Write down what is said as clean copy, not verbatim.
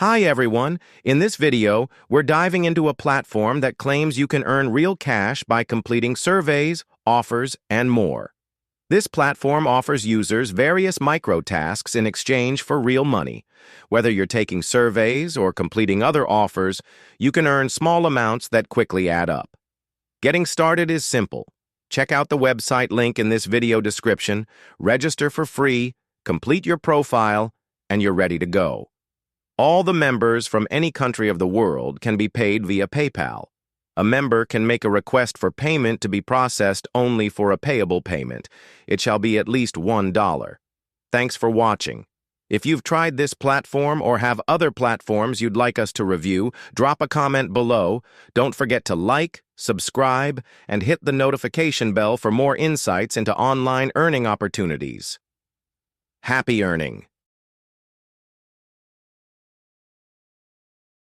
Hi everyone, in this video, we're diving into a platform that claims you can earn real cash by completing surveys, offers, and more. This platform offers users various micro-tasks in exchange for real money. Whether you're taking surveys or completing other offers, you can earn small amounts that quickly add up. Getting started is simple. Check out the website link in this video description, register for free, complete your profile, and you're ready to go. All the members from any country of the world can be paid via PayPal. A member can make a request for payment to be processed only for a payable payment. It shall be at least $1. Thanks for watching. If you've tried this platform or have other platforms you'd like us to review, drop a comment below. Don't forget to like, subscribe, and hit the notification bell for more insights into online earning opportunities. Happy earning!